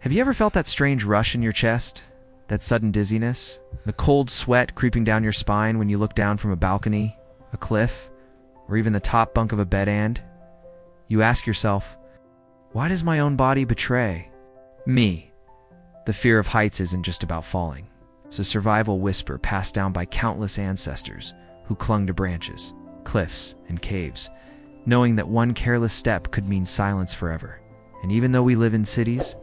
Have you ever felt that strange rush in your chest? That sudden dizziness? The cold sweat creeping down your spine when you look down from a balcony, a cliff, or even the top bunk of a bed and? You ask yourself, why does my own body betray me? The fear of heights isn't just about falling. It's a survival whisper passed down by countless ancestors who clung to branches, cliffs, and caves, knowing that one careless step could mean silence forever. And even though we live in cities,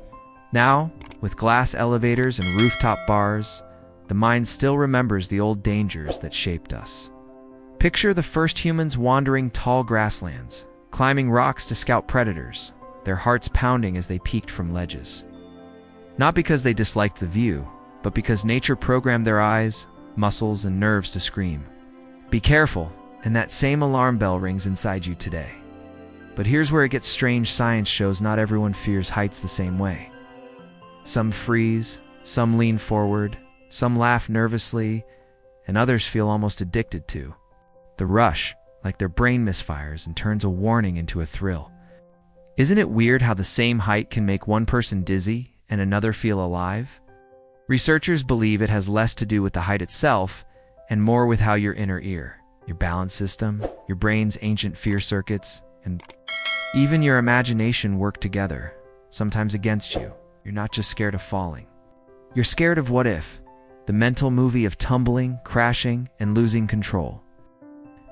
now, with glass elevators and rooftop bars, the mind still remembers the old dangers that shaped us. Picture the first humans wandering tall grasslands, climbing rocks to scout predators, their hearts pounding as they peeked from ledges. Not because they disliked the view, but because nature programmed their eyes, muscles, and nerves to scream. Be careful, and that same alarm bell rings inside you today. But here's where it gets strange. Science shows not everyone fears heights the same way. Some freeze, some lean forward, some laugh nervously, and others feel almost addicted to the rush, like their brain misfires and turns a warning into a thrill. Isn't it weird how the same height can make one person dizzy and another feel alive? Researchers believe it has less to do with the height itself and more with how your inner ear, your balance system, your brain's ancient fear circuits, and even your imagination work together, sometimes against you. You're not just scared of falling. You're scared of what if, the mental movie of tumbling, crashing, and losing control.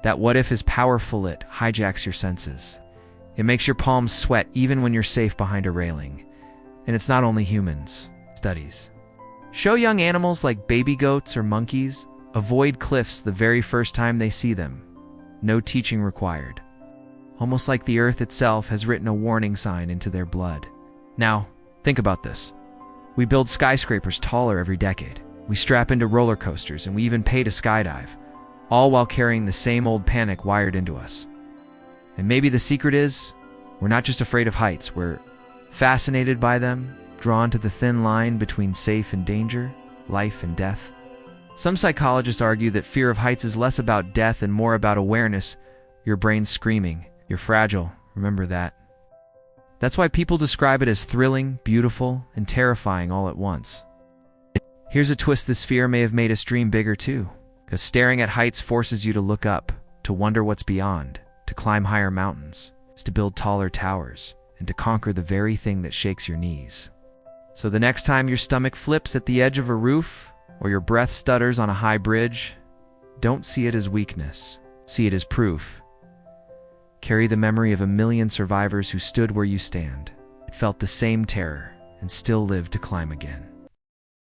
That what if is powerful. It hijacks your senses. It makes your palms sweat even when you're safe behind a railing. And it's not only humans. Studies show young animals like baby goats or monkeys avoid cliffs the very first time they see them. No teaching required. Almost like the earth itself has written a warning sign into their blood. Now, think about this. We build skyscrapers taller every decade. We strap into roller coasters and we even pay to skydive, all while carrying the same old panic wired into us. And maybe the secret is, we're not just afraid of heights, we're fascinated by them, drawn to the thin line between safe and danger, life and death. Some psychologists argue that fear of heights is less about death and more about awareness. Your brain's screaming, you're fragile, remember that. That's why people describe it as thrilling, beautiful, and terrifying all at once. Here's a twist: this fear may have made us dream bigger too, because staring at heights forces you to look up, to wonder what's beyond, to climb higher mountains, to build taller towers, and to conquer the very thing that shakes your knees. So the next time your stomach flips at the edge of a roof, or your breath stutters on a high bridge, don't see it as weakness. See it as proof. Carry the memory of 1,000,000 survivors who stood where you stand, felt the same terror, and still lived to climb again.